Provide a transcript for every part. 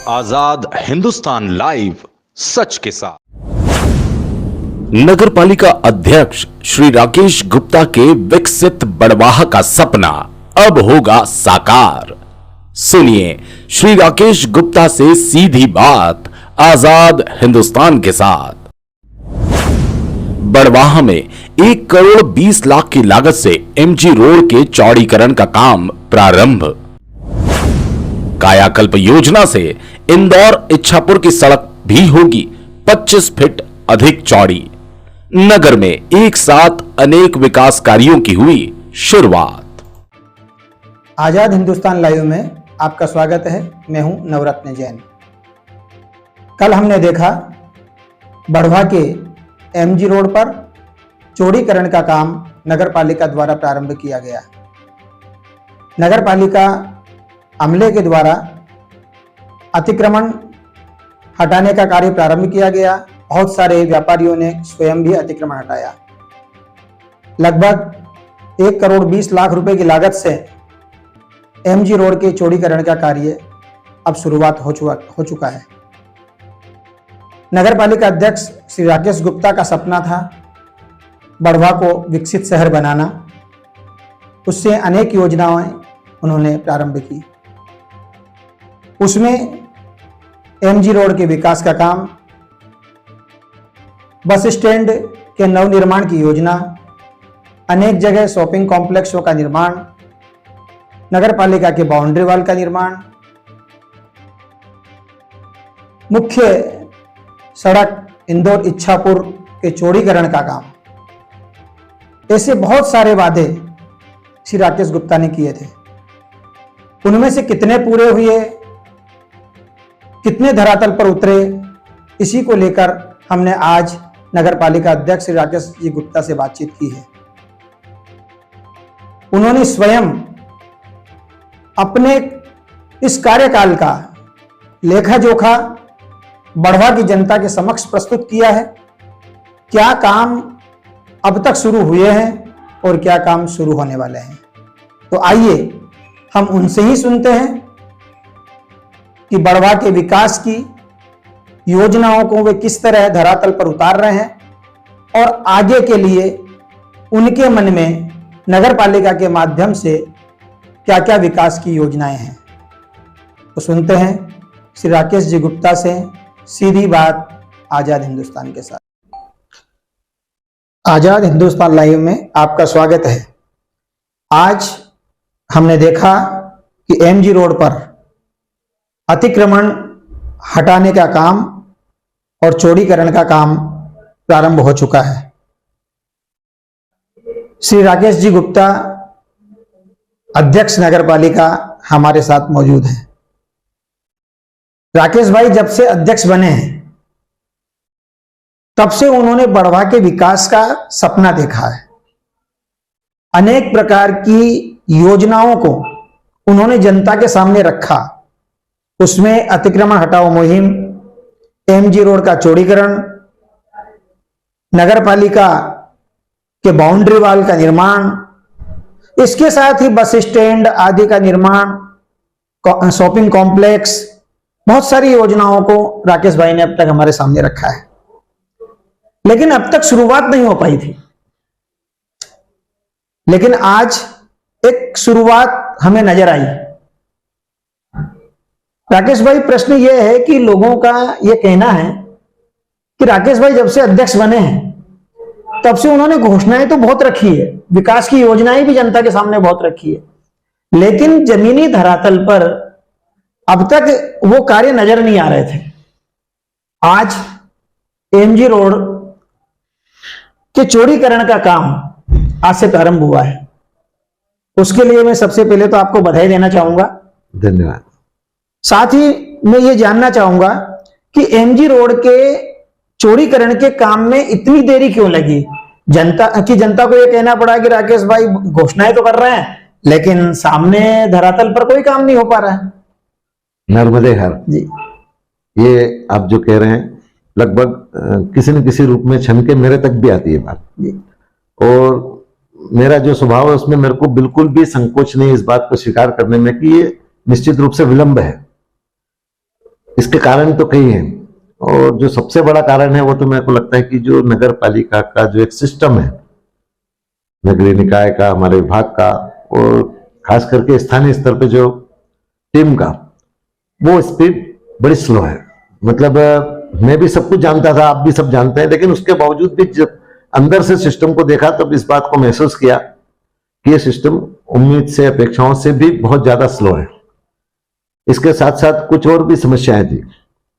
आजाद Hindustan live, सच के साथ। नगर पालिका अध्यक्ष श्री राकेश गुप्ता के विकसित बड़वाह का सपना अब होगा साकार। सुनिए श्री राकेश गुप्ता से सीधी बात आजाद हिंदुस्तान के साथ। बड़वाह में 1 करोड़ 20 लाख की लागत से एमजी रोड के चौड़ीकरण का काम प्रारंभ। कायाकल्प योजना से इंदौर इच्छापुर की सड़क भी होगी 25 फीट अधिक चौड़ी। नगर में एक साथ अनेक विकास कार्यों की हुई शुरुआत। आजाद हिंदुस्तान लाइव में आपका स्वागत है। मैं हूं नवरत्न जैन। कल हमने देखा बड़वाह के एमजी रोड पर चौड़ीकरण का काम नगर पालिका द्वारा प्रारंभ किया गया। नगर पालिका अमले के द्वारा अतिक्रमण हटाने का कार्य प्रारंभ किया गया। बहुत सारे व्यापारियों ने स्वयं भी अतिक्रमण हटाया। लगभग 1 करोड़ 20 लाख रुपए की लागत से एमजी रोड के चौड़ीकरण का कार्य अब शुरुआत हो चुका है। नगर पालिका अध्यक्ष श्री राकेश गुप्ता का सपना था बड़वाह को विकसित शहर बनाना। उससे अनेक योजनाएं उन्होंने प्रारंभ की। उसमें एमजी रोड के विकास का काम, बस स्टैंड के नवनिर्माण की योजना, अनेक जगह शॉपिंग कॉम्प्लेक्सों का निर्माण, नगर पालिका के बाउंड्री वॉल का निर्माण, मुख्य सड़क इंदौर इच्छापुर के चौड़ीकरण का काम, ऐसे बहुत सारे वादे श्री राकेश गुप्ता ने किए थे। उनमें से कितने पूरे हुए, कितने धरातल पर उतरे, इसी को लेकर हमने आज नगर पालिका अध्यक्ष श्री राकेश जी गुप्ता से बातचीत की है। उन्होंने स्वयं अपने इस कार्यकाल का लेखा जोखा बड़वाह की जनता के समक्ष प्रस्तुत किया है। क्या काम अब तक शुरू हुए हैं और क्या काम शुरू होने वाले हैं। तो आइए हम उनसे ही सुनते हैं कि बड़वाह के विकास की योजनाओं को वे किस तरह धरातल पर उतार रहे हैं और आगे के लिए उनके मन में नगर पालिका के माध्यम से क्या क्या विकास की योजनाएं हैं। तो सुनते हैं श्री राकेश जी गुप्ता से सीधी बात आजाद हिंदुस्तान के साथ। आजाद हिंदुस्तान लाइव में आपका स्वागत है। आज हमने देखा कि एमजी रोड पर अतिक्रमण हटाने का काम और चौड़ीकरण का काम प्रारंभ हो चुका है। श्री राकेश जी गुप्ता अध्यक्ष नगर पालिका हमारे साथ मौजूद हैं। राकेश भाई जब से अध्यक्ष बने हैं तब से उन्होंने बड़वाह के विकास का सपना देखा है। अनेक प्रकार की योजनाओं को उन्होंने जनता के सामने रखा। उसमें अतिक्रमण हटाओ मुहिम, एमजी रोड का चौड़ीकरण, नगर पालिका के बाउंड्री वॉल का निर्माण, इसके साथ ही बस स्टैंड आदि का निर्माण, शॉपिंग कॉम्प्लेक्स, बहुत सारी योजनाओं को राकेश भाई ने अब तक हमारे सामने रखा है। लेकिन अब तक शुरुआत नहीं हो पाई थी। लेकिन आज एक शुरुआत हमें नजर आई। राकेश भाई प्रश्न यह है कि लोगों का यह कहना है कि राकेश भाई जब से अध्यक्ष बने हैं तब से उन्होंने घोषणाएं तो बहुत रखी है, विकास की योजनाएं भी जनता के सामने बहुत रखी है, लेकिन जमीनी धरातल पर अब तक वो कार्य नजर नहीं आ रहे थे। आज एमजी रोड के चौड़ीकरण का काम आज से प्रारंभ हुआ है। उसके लिए मैं सबसे पहले तो आपको बधाई देना चाहूंगा। धन्यवाद। साथ ही मैं ये जानना चाहूंगा कि एमजी रोड के चौड़ीकरण के काम में इतनी देरी क्यों लगी। जनता को यह कहना पड़ा कि राकेश भाई घोषणाएं तो कर रहे हैं लेकिन सामने धरातल पर कोई काम नहीं हो पा रहा है। नर्मदे हर जी, ये आप जो कह रहे हैं लगभग किसी न किसी रूप में छन के मेरे तक भी आती है बात जी। और मेरा जो स्वभाव है उसमें मेरे को बिल्कुल भी संकोच नहीं इस बात को स्वीकार करने में कि ये निश्चित रूप से विलंब है। इसके कारण तो कई हैं, और जो सबसे बड़ा कारण है वो तो मेरे को लगता है कि जो नगर पालिका का जो एक सिस्टम है, नगरीय निकाय का, हमारे विभाग का, और खास करके स्थानीय स्तर पे जो टीम का, वो स्पीड बड़ी स्लो है। मतलब मैं भी सब कुछ जानता था, आप भी सब जानते हैं, लेकिन उसके बावजूद भी जब अंदर से सिस्टम को देखा तब इस बात को महसूस किया कि ये सिस्टम उम्मीद से, अपेक्षाओं से भी बहुत ज्यादा स्लो है। इसके साथ साथ कुछ और भी समस्याएं थी।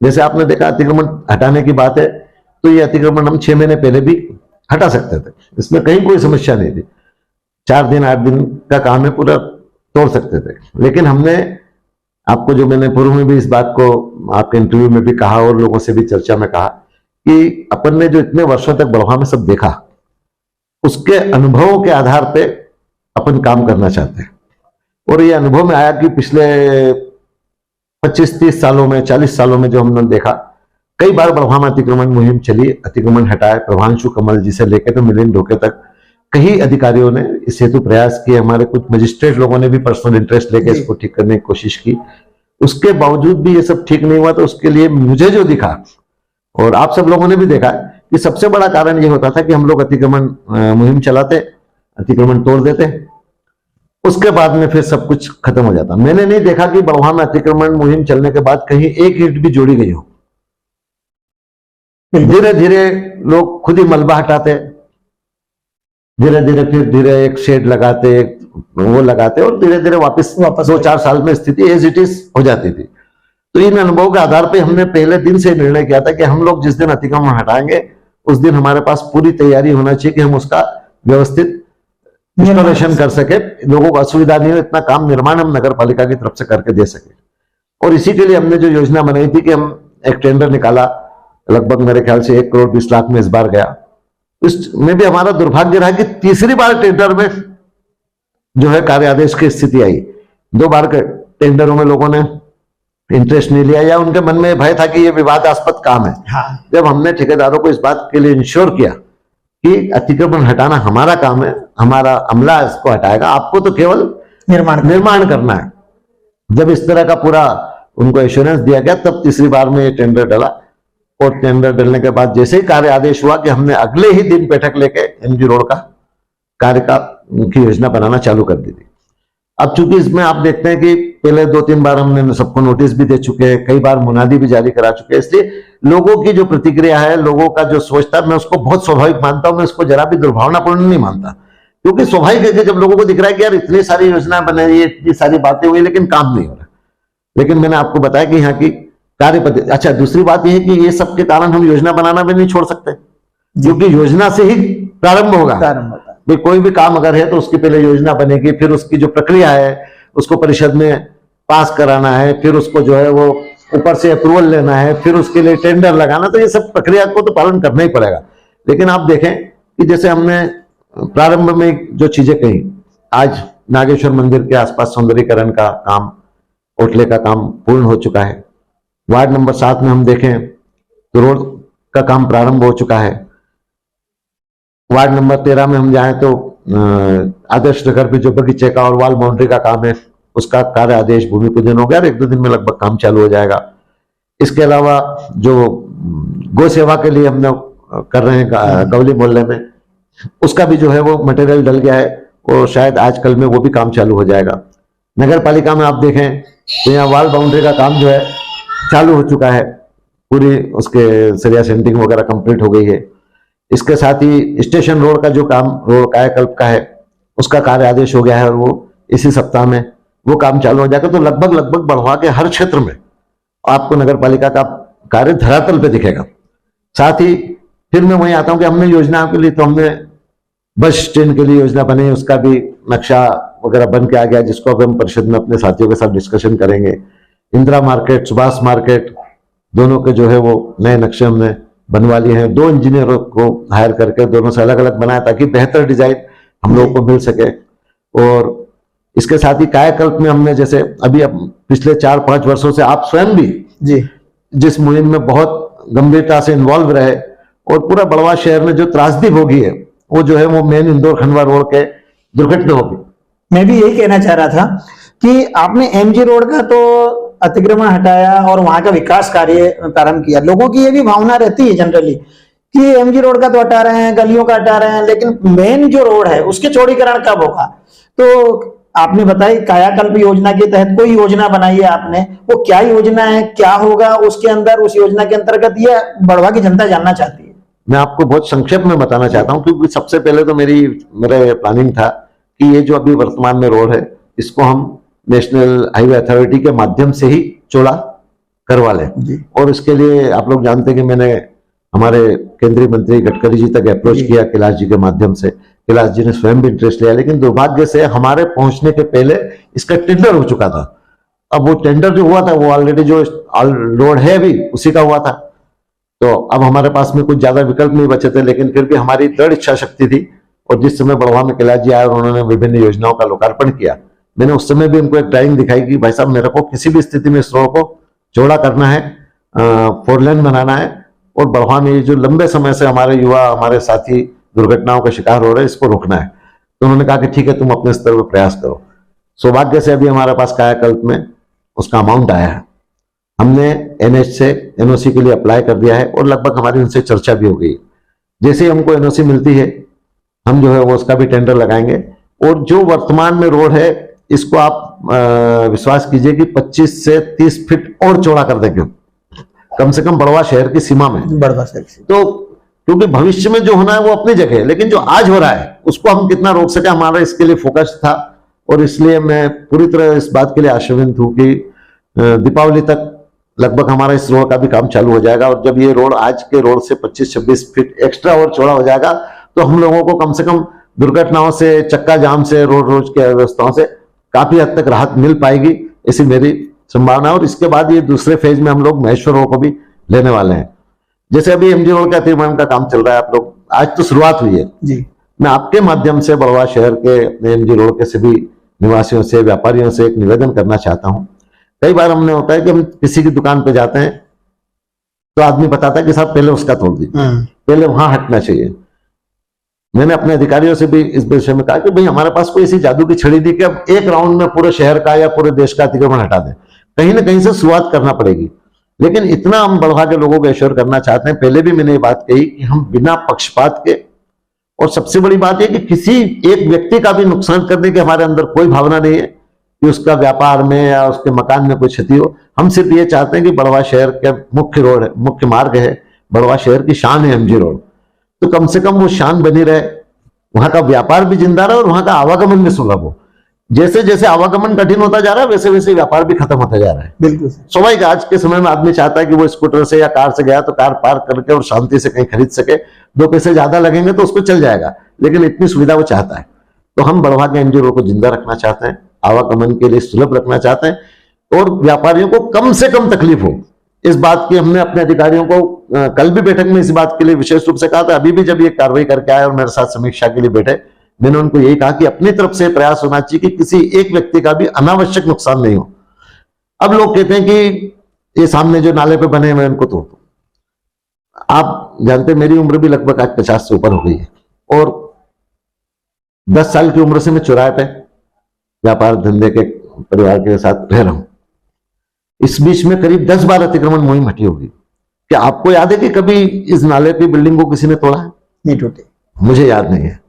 जैसे आपने देखा, अतिक्रमण हटाने की बात है तो ये अतिक्रमण हम 6 महीने पहले भी हटा सकते थे, इसमें कहीं कोई समस्या नहीं थी। 4 दिन 8 दिन का काम है, पूरा तोड़ सकते थे। लेकिन हमने आपको, जो मैंने पूर्व में भी इस बात को आपके इंटरव्यू में भी कहा और लोगों से भी चर्चा में कहा, कि अपन ने जो इतने वर्षों तक बड़वा में सब देखा, उसके अनुभवों के आधार पे अपन काम करना चाहते हैं। और ये अनुभव में आया कि पिछले 25-30 सालों में, 40 सालों में जो हमने देखा, कई बार बड़वा में अतिक्रमण मुहिम चली, अतिक्रमण हटाए। प्रभांशु कमल जी से लेकर तो मिलिंद ढोके तक कई अधिकारियों ने इस हेतु प्रयास किए। हमारे कुछ मजिस्ट्रेट लोगों ने भी पर्सनल इंटरेस्ट लेकर इसको ठीक करने की कोशिश की। उसके बावजूद भी ये सब ठीक नहीं हुआ। तो उसके लिए मुझे जो दिखा, और आप सब लोगों ने भी देखा, कि सबसे बड़ा कारण ये होता था कि हम लोग अतिक्रमण मुहिम चलाते, अतिक्रमण तोड़ देते, उसके बाद में फिर सब कुछ खत्म हो जाता। मैंने नहीं देखा कि बड़वा में अतिक्रमण मुहिम चलने के बाद कहीं एक ईंट भी जोड़ी गई हो। धीरे धीरे लोग खुद ही मलबा हटाते, धीरे धीरे फिर धीरे एक शेड लगाते, वो लगाते, और धीरे धीरे वापस 2-4 साल में स्थिति एज इट इज हो जाती थी। तो इन अनुभवों के आधार पे हमने पहले दिन से निर्णय किया था कि हम लोग जिस दिन अतिक्रमण हटाएंगे उस दिन हमारे पास पूरी तैयारी होना चाहिए कि हम उसका व्यवस्थित इंस्टॉलेशन कर सके, लोगों को असुविधा नहीं हो, इतना काम निर्माण हम नगर पालिका की तरफ से करके दे सके। और इसी के लिए हमने जो योजना बनाई थी कि हम एक टेंडर निकाला, लगभग मेरे ख्याल से 1 करोड़ 20 लाख में इस बार गया। इसमें भी हमारा दुर्भाग्य रहा कि तीसरी बार टेंडर में जो है कार्य आदेश की स्थिति आई। 2 बार के टेंडरों में लोगों ने इंटरेस्ट नहीं लिया, या उनके मन में भय था कि ये विवादास्पद काम है। जब हमने ठेकेदारों को इस बात के लिए इंश्योर किया कि अतिक्रमण हटाना हमारा काम है, हमारा अमला इसको हटाएगा, आपको तो केवल निर्माण करना है, जब इस तरह का पूरा उनको एश्योरेंस दिया गया, तब तीसरी बार में ये टेंडर डला। और टेंडर डलने के बाद जैसे ही कार्य आदेश हुआ कि हमने अगले ही दिन बैठक लेके एमजी रोड का कार्य की योजना बनाना चालू कर दी थी। अब चूंकि इसमें आप देखते हैं कि पहले 2-3 बार हमने सबको नोटिस भी दे चुके हैं, कई बार मुनादी भी जारी करा चुके हैं, इसलिए लोगों की जो प्रतिक्रिया है, लोगों का जो सोच था, मैं उसको बहुत स्वाभाविक मानता हूं। मैं उसको जरा भी दुर्भावनापूर्ण नहीं मानता, क्योंकि स्वाभाविक है कि जब लोगों को दिख रहा है कि यार इतनी सारी योजना बनाई, इतनी सारी बातें हुई, लेकिन काम नहीं हो रहा। लेकिन मैंने आपको बताया कि यहाँ की कार्य पद्धति। अच्छा, दूसरी बात यह है कि ये सब के कारण हम योजना बनाना भी नहीं छोड़ सकते, क्योंकि योजना से ही प्रारंभ होगा। भाई कोई भी काम अगर है तो उसकी पहले योजना बनेगी, फिर उसकी जो प्रक्रिया है उसको परिषद में पास कराना है, फिर उसको जो है वो ऊपर से अप्रूवल लेना है, फिर उसके लिए टेंडर लगाना। तो ये सब प्रक्रिया को तो पालन करना ही पड़ेगा। लेकिन आप देखें कि जैसे हमने प्रारंभ में जो चीजें कही, आज नागेश्वर मंदिर के आसपास सौंदर्यीकरण का काम, ओटले का काम पूर्ण हो चुका है। वार्ड नंबर 7 में हम देखें तो रोड का काम प्रारंभ हो चुका है। वार्ड नंबर 13 में हम जाएं तो आदर्श नगर पे जो बगीचे का और वॉल बाउंड्री का काम है, उसका कार्य आदेश भूमि पूजन हो गया और 1-2 दिन में लगभग काम चालू हो जाएगा। इसके अलावा जो गौ सेवा के लिए हम लोग कर रहे हैं गवली मोहल्ले में, उसका भी जो है वो मटेरियल डल गया है और शायद आज कल में वो भी काम चालू हो जाएगा। नगर पालिका में आप देखें तो यहाँ वॉल बाउंड्री का काम जो है चालू हो चुका है, पूरी उसके सरिया सेंटिंग वगैरह कंप्लीट हो गई है। इसके साथ ही स्टेशन रोड का जो काम रोड कायाकल्प का है, उसका कार्य आदेश हो गया है और वो इसी सप्ताह में वो काम चालू हो जाएगा। तो लगभग बढ़वा के हर क्षेत्र में आपको नगर पालिका का कार्य धरातल पे दिखेगा। साथ ही फिर मैं वहीं आता हूं कि हमने योजनाओं के लिए तो हमने बस स्टैंड के लिए योजना बनाई, उसका भी नक्शा वगैरह बन के आ गया, जिसको अब हम परिषद में अपने साथियों के साथ डिस्कशन करेंगे। इंदिरा मार्केट, सुभाष मार्केट, दोनों के जो है वो नए नक्शे हमने बनवा लिए हैं। 2 इंजीनियरों को हायर करके दोनों से अलग अलग बनाया ताकि बेहतर डिजाइन हम लोगों को मिल सके। और इसके साथ ही कायाकल्प में हमने जैसे अभी अब पिछले 4-5 वर्षों से आप स्वयं भी जिस मुहिम में बहुत गंभीरता से इन्वॉल्व रहे और पूरा बड़वा शहर में जो त्रासदी भोगी है वो जो है वो मेन इंदौर खंडवा रोड के दुर्घटना होगी। मैं भी यही कहना चाह रहा था कि आपने एमजी रोड का तो अतिक्रमण हटाया और वहां का विकास कार्य प्रारंभ किया। लोगों की ये भी भावना रहती है जनरली कि एमजी रोड का तो हटा रहे हैं, गलियों का हटा रहे हैं, लेकिन मेन जो रोड है उसके चौड़ीकरण कब होगा? तो आपने बताई कायाकल्प योजना के तहत कोई योजना बनाई है आपने, वो क्या योजना है, क्या होगा उसके अंदर, उस योजना के अंतर्गत, ये बढ़वा की जनता जानना चाहती है। मैं आपको बहुत संक्षेप में बताना चाहता हूं, क्योंकि सबसे पहले तो मेरे प्लानिंग था कि ये जो अभी वर्तमान में रोड है इसको हम नेशनल हाईवे अथॉरिटी के माध्यम से ही चौड़ा करवा लें। और इसके लिए आप लोग जानते हैं कि मैंने हमारे केंद्रीय मंत्री गडकरी जी तक अप्रोच किया कैलाश जी के माध्यम से। कैलाश जी ने स्वयं भी इंटरेस्ट लिया, लेकिन दुर्भाग्य से हमारे पहुंचने के पहले इसका टेंडर हो चुका था। अब वो टेंडर जो हुआ था वो ऑलरेडी जो रोड है अभी उसी का हुआ था, तो अब हमारे पास में कुछ ज्यादा विकल्प नहीं बचे थे। लेकिन फिर भी हमारी दृढ़ इच्छा शक्ति थी, और जिस समय बढ़वा में कैलाश जी आए और उन्होंने विभिन्न योजनाओं का लोकार्पण किया, मैंने उस समय भी उनको एक ड्राइंग दिखाई कि भाई साहब मेरे को किसी भी स्थिति में इस रोड को चौड़ा करना है, 4 लेन बनाना है, और बढ़वा में जो लंबे समय से हमारे युवा, हमारे साथी दुर्घटनाओं का शिकार हो रहे हैं, इसको रोकना है। तो उन्होंने कहा कि ठीक है, तुम अपने स्तर पर प्रयास करो। सौभाग्य से अभी हमारे पास कायाकल्प में उसका अमाउंट आया है, हमने एनएच से एनओसी के लिए अप्लाई कर दिया है, और लगभग हमारी उनसे चर्चा भी हो गई। जैसे ही हमको एनओसी मिलती है हम जो है वो उसका भी टेंडर लगाएंगे। और जो वर्तमान में रोड है इसको आप विश्वास कीजिए कि 25 से 30 फीट और चौड़ा कर देंगे, कम से कम बढ़वा शहर की सीमा में। बढ़वा शहर की। तो क्योंकि भविष्य में जो होना है वो अपनी जगह है, लेकिन जो आज हो रहा है उसको हम कितना रोक सके, हमारा इसके लिए फोकस था। और इसलिए मैं पूरी तरह इस बात के लिए आशावादी हूं कि दीपावली तक लगभग हमारा इस रोड का भी काम चालू हो जाएगा। और जब ये रोड आज के रोड से 25-26 फीट एक्स्ट्रा और चौड़ा हो जाएगा तो हम लोगों को कम से कम दुर्घटनाओं से, चक्का जाम से, रोज की अव्यवस्थाओं से काफी हद तक राहत मिल पाएगी, ऐसी मेरी संभावना है। और इसके बाद ये दूसरे फेज में हम लोग महेश्वर रोड को भी लेने वाले हैं। जैसे अभी एमजी रोड का अतिक्रमण का काम चल रहा है, आप लोग आज तो शुरुआत हुई है जी। मैं आपके माध्यम से बढ़वा शहर के एमजी रोड के सभी निवासियों से, व्यापारियों से एक निवेदन करना चाहता हूं। कई बार हमने होता है कि हम किसी की दुकान पे जाते हैं तो आदमी बताता है कि साहब पहले उसका तोड़ दीजिए, पहले वहां हटना चाहिए। मैंने अपने अधिकारियों से भी इस विषय में कहा कि भाई हमारे पास कोई ऐसी जादू की छड़ी दी कि अब एक राउंड में पूरे शहर का या पूरे देश का अतिक्रमण हटा दें। कहीं ना कहीं से शुरुआत करना पड़ेगी। लेकिन इतना हम बढ़वा के लोगों को एश्योर करना चाहते हैं, पहले भी मैंने ये बात कही कि हम बिना पक्षपात के, और सबसे बड़ी बात यह कि किसी एक व्यक्ति का भी नुकसान करने के हमारे अंदर कोई भावना नहीं है कि उसका व्यापार में या उसके मकान में कोई क्षति हो। हम सिर्फ ये चाहते हैं कि बढ़वा शहर के मुख्य रोड है, मुख्य मार्ग है, बढ़वा शहर की शान है एमजी रोड, तो कम से कम वो शान बनी रहे, वहां का व्यापार भी जिंदा रहे और वहां का आवागमन भी सुलभ हो। जैसे जैसे आवागमन कठिन होता जा रहा है वैसे वैसे व्यापार भी खत्म होता जा रहा है। बिल्कुल स्वाभाविक, आज के समय में आदमी चाहता है कि वो स्कूटर से या कार से गया तो कार पार्क करके और शांति से कहीं खरीद सके, 2 पैसे ज्यादा लगेंगे तो उसको चल जाएगा, लेकिन इतनी सुविधा वो चाहता है। तो हम बढ़वा के एमजी रोड को जिंदा रखना चाहते हैं, आवागमन के लिए सुलभ रखना चाहते हैं, और व्यापारियों को कम से कम तकलीफ हो, इस बात की हमने अपने अधिकारियों को कल भी बैठक में इस बात के लिए विशेष रूप से कहा था। अभी भी जब ये कार्रवाई करके आए और मेरे साथ समीक्षा के लिए बैठे, मैंने उनको यही कहा कि अपनी तरफ से प्रयास होना चाहिए कि किसी एक व्यक्ति का भी अनावश्यक नुकसान नहीं हो। अब लोग कहते हैं कि ये सामने जो नाले पे बने हुए उनको तोड़ दो। आप जानते हैं मेरी उम्र भी लगभग आज 50 से ऊपर हो गई है, और 10 साल की उम्र से मैं चौराहे पे व्यापार धंधे के परिवार के साथ रह रहा हूं। इस बीच में करीब 10 बार अतिक्रमण मुहिम हटी होगी। क्या आपको याद है कि कभी इस नाले की बिल्डिंग को किसी ने तोड़ा है? नहीं टूटे, मुझे याद नहीं है।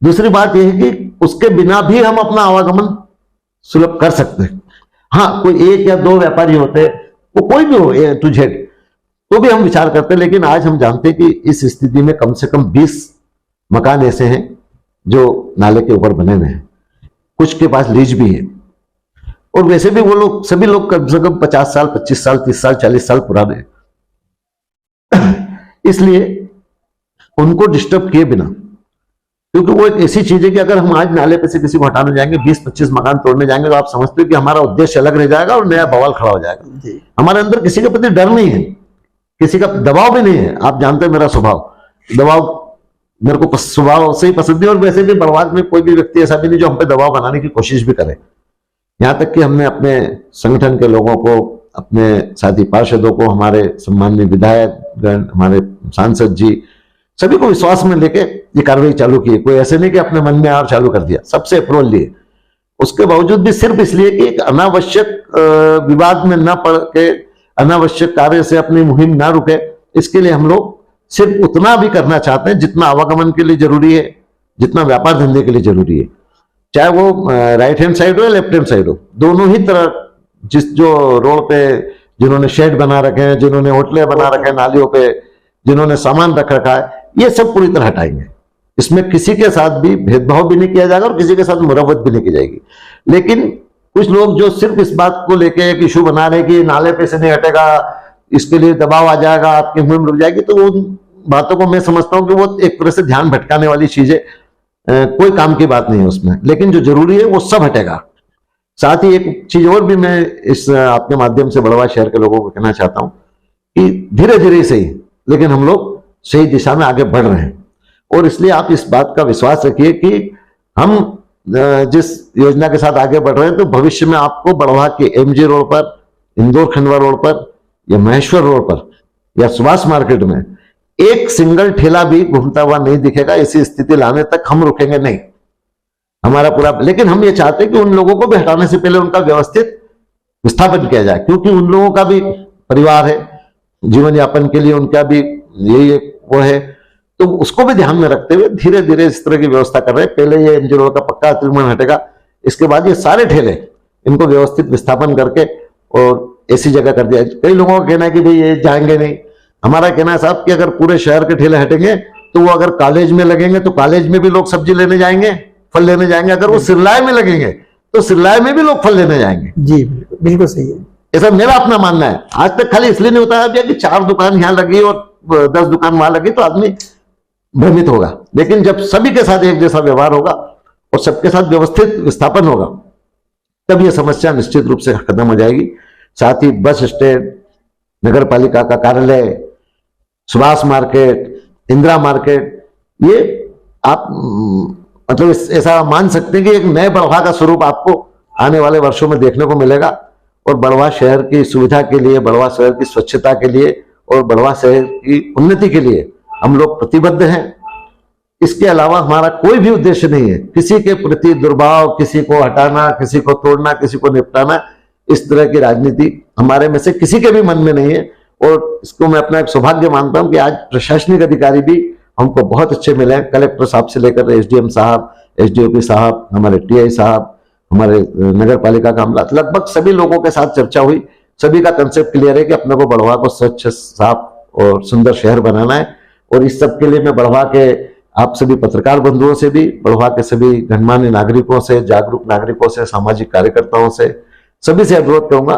दूसरी बात यह है कि उसके बिना भी हम अपना आवागमन सुलभ कर सकते हैं। हाँ, कोई 1 या 2 व्यापारी होते, वो कोई भी हो A to Z, तो भी हम विचार करते हैं। लेकिन आज हम जानते हैं कि इस स्थिति में कम से कम 20 मकान ऐसे हैं जो नाले के ऊपर बने हुए हैं, कुछ के पास लीज भी है, और वैसे भी वो लोग सभी लोग कम से कम 50 साल, 25 साल, 30 साल, 40 साल पुराने। इसलिए उनको डिस्टर्ब किए बिना, क्योंकि वो एक ऐसी चीज है कि अगर हम आज नाले पे से किसी को हटाने जाएंगे, 20-25 मकान तोड़ने जाएंगे, तो आप समझते हो कि हमारा उद्देश्य अलग रह जाएगा और नया बवाल खड़ा हो जाएगा। हमारे अंदर किसी के प्रति डर नहीं है, किसी का दबाव भी नहीं है। आप जानते हैं मेरा स्वभाव, दबाव मेरे को स्वभाव से ही पसंद नहीं, और वैसे भी बर्बाद में कोई भी व्यक्ति ऐसा भी नहीं जो हम पे दबाव बनाने की कोशिश भी करे। यहां तक कि हमने अपने संगठन के लोगों को, अपने साथी पार्षदों को, हमारे सम्माननीय विधायक, हमारे सांसद जी, सभी को विश्वास में लेके ये कार्रवाई चालू की। कोई ऐसे नहीं कि अपने मन में और चालू कर दिया, सबसे अप्रूवल लिए। उसके बावजूद भी सिर्फ इसलिए कि एक अनावश्यक विवाद में न पड़ के अनावश्यक कार्य से अपनी मुहिम ना रुके, इसके लिए हम लोग सिर्फ उतना भी करना चाहते हैं जितना आवागमन के लिए जरूरी है, जितना व्यापार धंधे के लिए जरूरी है, चाहे वो राइट हैंड साइड हो या लेफ्ट हैंड साइड हो, दोनों ही तरह। जो रोड पे जिन्होंने शेड बना रखे हैं, जिन्होंने होटलें बना रखे हैं नालियों पे, जिन्होंने सामान रख रखा है, ये सब पूरी तरह हटाएंगे। इसमें किसी के साथ भी भेदभाव भी नहीं किया जाएगा और किसी के साथ मुरव्वत भी नहीं की जाएगी। लेकिन कुछ लोग जो सिर्फ इस बात को लेके एक इशू बना रहे कि नाले पे से नहीं हटेगा, इसके लिए दबाव आ जाएगा, आपकी मुहिम रुक जाएगी, तो उन बातों को मैं समझता हूं कि वो एक तरह से ध्यान भटकाने वाली चीजें, कोई काम की बात नहीं है उसमें। लेकिन जो जरूरी है वो सब हटेगा। साथ ही एक चीज और भी मैं इस आपके माध्यम से बड़वा शहर के लोगों को कहना चाहता हूं कि धीरे धीरे सही, लेकिन हम लोग सही दिशा में आगे बढ़ रहे हैं। और इसलिए आप इस बात का विश्वास रखिए कि हम जिस योजना के साथ आगे बढ़ रहे हैं, तो भविष्य में आपको बड़वा के एमजी रोड पर, इंदौर खंडवा रोड पर या महेश्वर रोड पर या सुभाष मार्केट में एक सिंगल ठेला भी घूमता हुआ नहीं दिखेगा। ऐसी स्थिति लाने तक हम रुकेंगे नहीं, हमारा पूरा। लेकिन हम ये चाहते हैं कि उन लोगों को भी हटाने से पहले उनका व्यवस्थित विस्थापन किया जाए, क्योंकि उन लोगों का भी परिवार है, जीवन यापन के लिए उनका भी यही वो है, तो उसको भी ध्यान में रखते हुए धीरे धीरे इस तरह की व्यवस्था कर रहे हैं। पहले ये एमजी रोड का पक्का अतिक्रमण हटेगा, इसके बाद ये सारे ठेले इनको व्यवस्थित विस्थापन करके और ऐसी जगह कर दिया। कई लोगों का कहना है कि भाई ये जाएंगे नहीं, हमारा कहना है साहब कि अगर पूरे शहर के ठेले हटेंगे तो वो अगर कॉलेज में लगेंगे तो कॉलेज में भी लोग सब्जी लेने जाएंगे, फल लेने जाएंगे। अगर वो सिरलाए में लगेंगे तो सिरलाए में भी लोग फल लेने जाएंगे। जी बिल्कुल सही है, ऐसा मेरा अपना मानना है। आज तक खाली इसलिए नहीं होता है कि 4 दुकान यहां लगी और 10 दुकान वहां लगी तो आदमी भ्रमित होगा, लेकिन जब सभी के साथ एक जैसा व्यवहार होगा और सबके साथ व्यवस्थित विस्थापन होगा, तब यह समस्या निश्चित रूप से खत्म हो जाएगी। साथ ही बस स्टैंड, नगर पालिका का कार्यालय, सुभाष मार्केट, इंदिरा मार्केट, ये आप मतलब ऐसा मान सकते हैं कि एक नए बड़वा का स्वरूप आपको आने वाले वर्षों में देखने को मिलेगा। और बड़वा शहर की सुविधा के लिए, बड़वा शहर की स्वच्छता के लिए और बड़वा शहर की उन्नति के लिए हम लोग प्रतिबद्ध हैं। इसके अलावा हमारा कोई भी उद्देश्य नहीं है किसी के प्रति दुर्भाव, किसी को हटाना, किसी को तोड़ना, किसी को निपटाना। इस तरह की राजनीति हमारे में से किसी के भी मन में नहीं है। और इसको मैं अपना एक सौभाग्य मानता हूं कि आज प्रशासनिक अधिकारी भी हमको बहुत अच्छे मिले हैं। कलेक्टर साहब से लेकर एसडीएम साहब, एसडीओपी साहब, हमारे टीआई साहब, हमारे नगर पालिका का अमला, लगभग सभी लोगों के साथ चर्चा हुई। सभी का कंसेप्ट क्लियर है कि अपने को बड़वा को स्वच्छ, साफ और सुंदर शहर बनाना है। और इस सब के लिए मैं बड़वा के आप सभी पत्रकार बंधुओं से भी, बड़वा के सभी गणमान्य नागरिकों से, जागरूक नागरिकों से, सामाजिक कार्यकर्ताओं से, सभी से अनुरोध करूंगा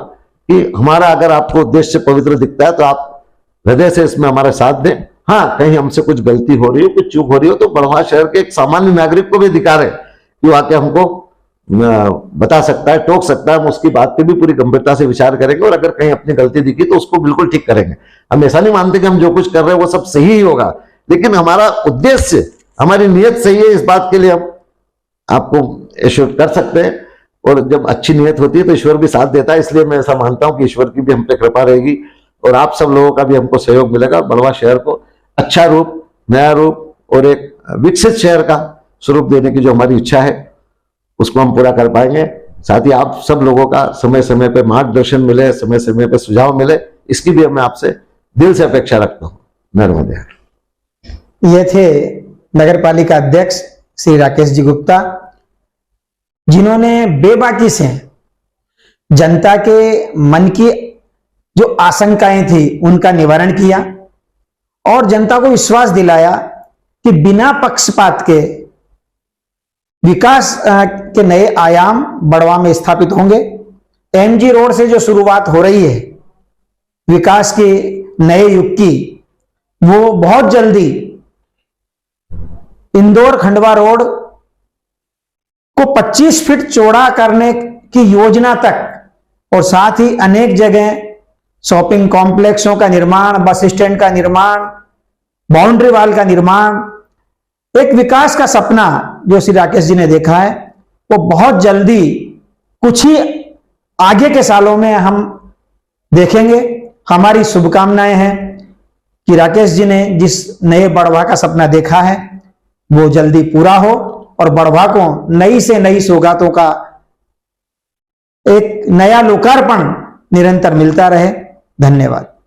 कि हमारा अगर आपको उद्देश्य पवित्र दिखता है तो आप हृदय से इसमें हमारा साथ दें। हाँ, कहीं हमसे कुछ गलती हो रही हो, कुछ चूक हो रही हो, तो बड़वा शहर के एक सामान्य नागरिक को भी अधिकार है कि वो आके हमको बता सकता है, टोक सकता है। हम उसकी बात पे भी पूरी गंभीरता से विचार करेंगे और अगर कहीं अपनी गलती दिखी तो उसको बिल्कुल ठीक करेंगे। हम ऐसा नहीं मानते कि हम जो कुछ कर रहे हैं वो सब सही ही होगा, लेकिन हमारा उद्देश्य, हमारी नीयत सही है, इस बात के लिए हम आपको एश्योर कर सकते हैं। और जब अच्छी नीयत होती है तो ईश्वर भी साथ देता है। इसलिए मैं ऐसा मानता हूं कि ईश्वर की भी हम पे कृपा रहेगी और आप सब लोगों का भी हमको सहयोग मिलेगा। बड़वा शहर को अच्छा रूप, नया रूप और एक विकसित शहर का स्वरूप देने की जो हमारी इच्छा है उसको हम पूरा कर पाएंगे। साथ ही आप सब लोगों का समय समय पे मार्गदर्शन मिले, समय समय पे सुझाव मिले, इसकी भी मैं आपसे दिल से अपेक्षा रखता हूँ। नर्मदे। ये थे नगर पालिका अध्यक्ष श्री राकेश जी गुप्ता, जिन्होंने बेबाकी से जनता के मन की जो आशंकाएं थी उनका निवारण किया और जनता को विश्वास दिलाया कि बिना पक्षपात के विकास के नए आयाम बड़वा में स्थापित होंगे। एमजी रोड से जो शुरुआत हो रही है विकास के नए युग की, वो बहुत जल्दी इंदौर खंडवा रोड को 25 फीट चौड़ा करने की योजना तक और साथ ही अनेक जगह शॉपिंग कॉम्प्लेक्सों का निर्माण, बस स्टैंड का निर्माण, बाउंड्री वाल का निर्माण, एक विकास का सपना जो श्री राकेश जी ने देखा है वो बहुत जल्दी कुछ ही आगे के सालों में हम देखेंगे। हमारी शुभकामनाएं हैं कि राकेश जी ने जिस नए बड़वा का सपना देखा है वो जल्दी पूरा हो और बड़वा को नई से नई सौगातों का एक नया लोकार्पण निरंतर मिलता रहे। धन्यवाद।